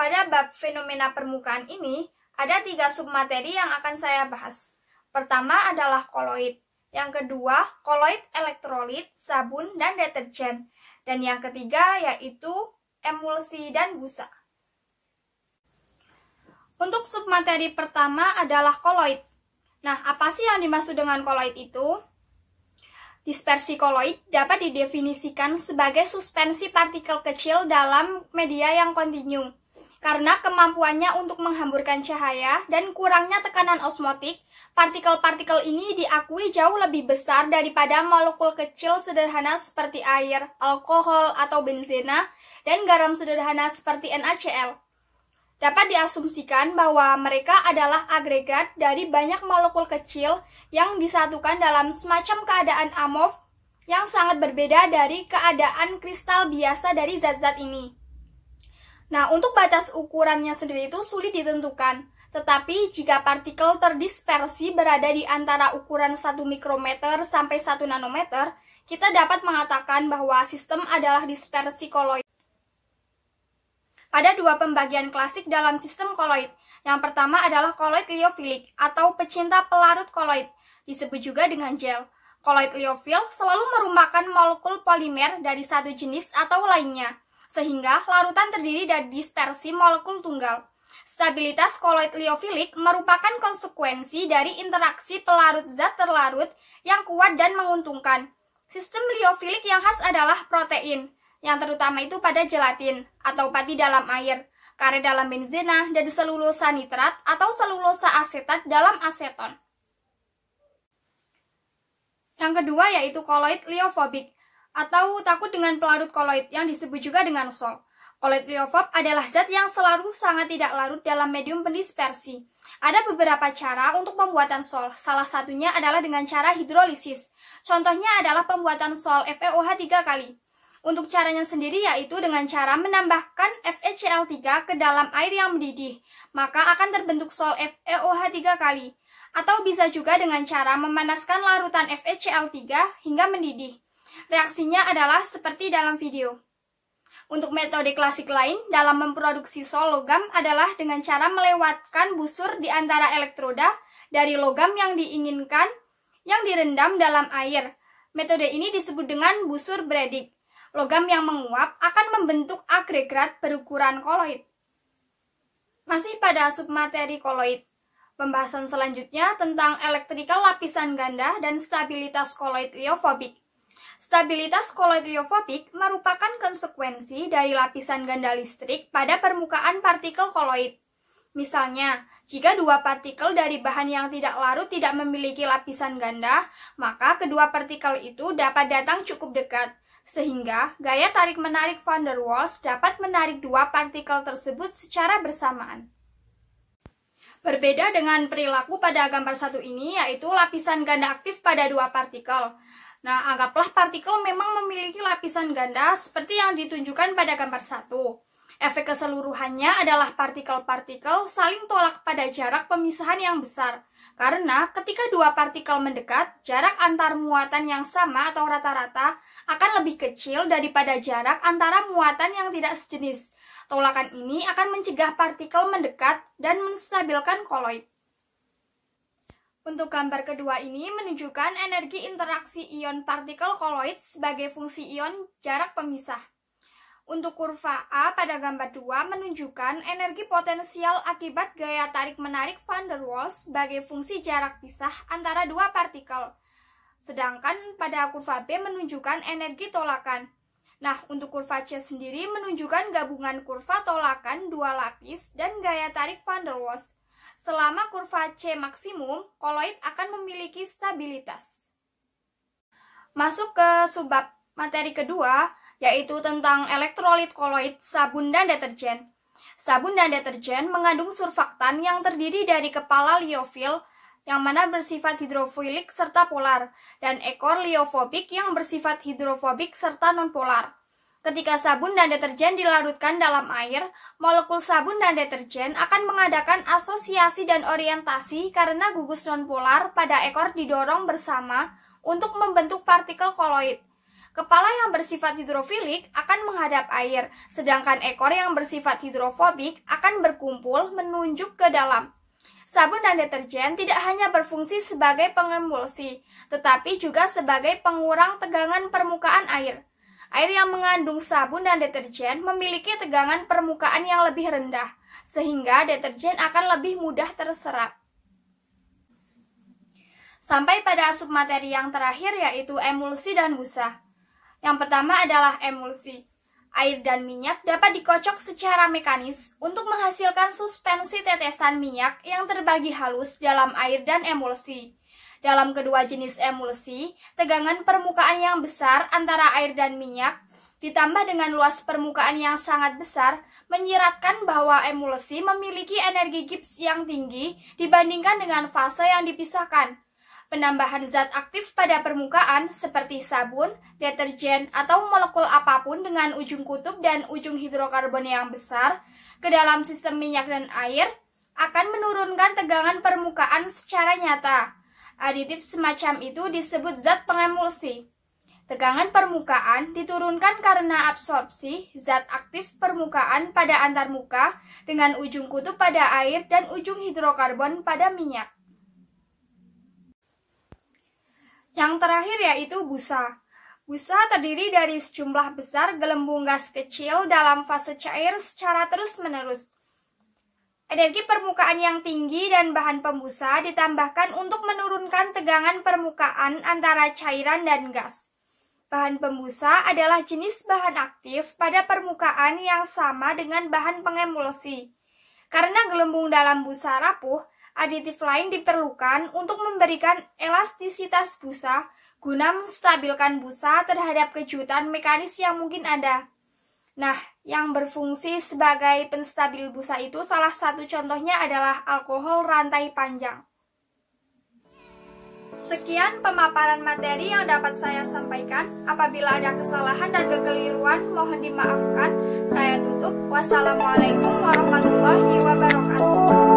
pada bab fenomena permukaan ini, ada 3 submateri yang akan saya bahas. Pertama adalah koloid, yang kedua koloid elektrolit, sabun, dan deterjen, dan yang ketiga yaitu emulsi dan busa. Untuk submateri pertama adalah koloid. Nah, apa sih yang dimaksud dengan koloid itu? Dispersi koloid dapat didefinisikan sebagai suspensi partikel kecil dalam media yang kontinu. Karena kemampuannya untuk menghamburkan cahaya dan kurangnya tekanan osmotik, partikel-partikel ini diakui jauh lebih besar daripada molekul kecil sederhana seperti air, alkohol, atau benzena, dan garam sederhana seperti NaCl. Dapat diasumsikan bahwa mereka adalah agregat dari banyak molekul kecil yang disatukan dalam semacam keadaan amorf yang sangat berbeda dari keadaan kristal biasa dari zat-zat ini. Nah, untuk batas ukurannya sendiri itu sulit ditentukan, tetapi jika partikel terdispersi berada di antara ukuran 1 mikrometer sampai 1 nanometer, kita dapat mengatakan bahwa sistem adalah dispersi koloid. Ada 2 pembagian klasik dalam sistem koloid. Yang pertama adalah koloid liofilik atau pecinta pelarut koloid, disebut juga dengan gel. Koloid liofil selalu merupakan molekul polimer dari satu jenis atau lainnya, sehingga larutan terdiri dari dispersi molekul tunggal. Stabilitas koloid liofilik merupakan konsekuensi dari interaksi pelarut zat terlarut yang kuat dan menguntungkan. Sistem liofilik yang khas adalah protein, yang terutama itu pada gelatin atau pati dalam air, karet dalam benzena, dan selulosa nitrat atau selulosa asetat dalam aseton. Yang kedua yaitu koloid liofobik atau takut dengan pelarut koloid yang disebut juga dengan sol. Koloid liofob adalah zat yang selalu sangat tidak larut dalam medium pendispersi. Ada beberapa cara untuk pembuatan sol, salah satunya adalah dengan cara hidrolisis. Contohnya adalah pembuatan sol FeOH 3 kali. Untuk caranya sendiri yaitu dengan cara menambahkan FeCl3 ke dalam air yang mendidih, maka akan terbentuk sol FeOH 3 kali. Atau bisa juga dengan cara memanaskan larutan FeCl3 hingga mendidih. Reaksinya adalah seperti dalam video. Untuk metode klasik lain dalam memproduksi sol logam adalah dengan cara melewatkan busur di antara elektroda dari logam yang diinginkan yang direndam dalam air. Metode ini disebut dengan busur Bredig. Logam yang menguap akan membentuk agregat berukuran koloid. Masih pada submateri koloid, pembahasan selanjutnya tentang elektrikal lapisan ganda dan stabilitas koloid liofobik. Stabilitas koloid liofobik merupakan konsekuensi dari lapisan ganda listrik pada permukaan partikel koloid. Misalnya, jika 2 partikel dari bahan yang tidak larut tidak memiliki lapisan ganda, maka kedua partikel itu dapat datang cukup dekat, sehingga gaya tarik-menarik van der Waals dapat menarik 2 partikel tersebut secara bersamaan. Berbeda dengan perilaku pada gambar 1 ini, yaitu lapisan ganda aktif pada 2 partikel. Nah, anggaplah partikel memang memiliki lapisan ganda seperti yang ditunjukkan pada gambar 1. Efek keseluruhannya adalah partikel-partikel saling tolak pada jarak pemisahan yang besar. Karena ketika 2 partikel mendekat, jarak antar muatan yang sama atau rata-rata akan lebih kecil daripada jarak antara muatan yang tidak sejenis. Tolakan ini akan mencegah partikel mendekat dan menstabilkan koloid. Untuk gambar kedua ini menunjukkan energi interaksi ion partikel koloid sebagai fungsi ion jarak pemisah. Untuk kurva A pada gambar 2 menunjukkan energi potensial akibat gaya tarik-menarik van der Waals sebagai fungsi jarak pisah antara 2 partikel. Sedangkan pada kurva B menunjukkan energi tolakan. Nah, untuk kurva C sendiri menunjukkan gabungan kurva tolakan 2 lapis dan gaya tarik van der Waals. Selama kurva C maksimum, koloid akan memiliki stabilitas. Masuk ke subbab materi kedua, yaitu tentang elektrolit koloid, sabun, dan deterjen. Sabun dan deterjen mengandung surfaktan yang terdiri dari kepala liofil yang mana bersifat hidrofilik serta polar, dan ekor liofobik yang bersifat hidrofobik serta nonpolar. Ketika sabun dan deterjen dilarutkan dalam air, molekul sabun dan deterjen akan mengadakan asosiasi dan orientasi karena gugus nonpolar pada ekor didorong bersama untuk membentuk partikel koloid. Kepala yang bersifat hidrofilik akan menghadap air, sedangkan ekor yang bersifat hidrofobik akan berkumpul menunjuk ke dalam. Sabun dan deterjen tidak hanya berfungsi sebagai pengemulsi, tetapi juga sebagai pengurang tegangan permukaan air. Air yang mengandung sabun dan deterjen memiliki tegangan permukaan yang lebih rendah, sehingga deterjen akan lebih mudah terserap. Sampai pada submateri yang terakhir, yaitu emulsi dan busa. Yang pertama adalah emulsi. Air dan minyak dapat dikocok secara mekanis untuk menghasilkan suspensi tetesan minyak yang terbagi halus dalam air dan emulsi. Dalam kedua jenis emulsi, tegangan permukaan yang besar antara air dan minyak ditambah dengan luas permukaan yang sangat besar menyiratkan bahwa emulsi memiliki energi Gibbs yang tinggi dibandingkan dengan fase yang dipisahkan. Penambahan zat aktif pada permukaan seperti sabun, deterjen, atau molekul apapun dengan ujung kutub dan ujung hidrokarbon yang besar ke dalam sistem minyak dan air akan menurunkan tegangan permukaan secara nyata. Aditif semacam itu disebut zat pengemulsi. Tegangan permukaan diturunkan karena absorpsi zat aktif permukaan pada antarmuka dengan ujung kutub pada air dan ujung hidrokarbon pada minyak. Yang terakhir yaitu busa. Busa terdiri dari sejumlah besar gelembung gas kecil dalam fase cair secara terus-menerus. Energi permukaan yang tinggi dan bahan pembusa ditambahkan untuk menurunkan tegangan permukaan antara cairan dan gas. Bahan pembusa adalah jenis bahan aktif pada permukaan yang sama dengan bahan pengemulsi. Karena gelembung dalam busa rapuh, aditif lain diperlukan untuk memberikan elastisitas busa guna menstabilkan busa terhadap kejutan mekanis yang mungkin ada. Nah, yang berfungsi sebagai penstabil busa itu salah satu contohnya adalah alkohol rantai panjang. Sekian pemaparan materi yang dapat saya sampaikan. Apabila ada kesalahan dan kekeliruan, mohon dimaafkan. Saya tutup. Wassalamualaikum warahmatullahi wabarakatuh.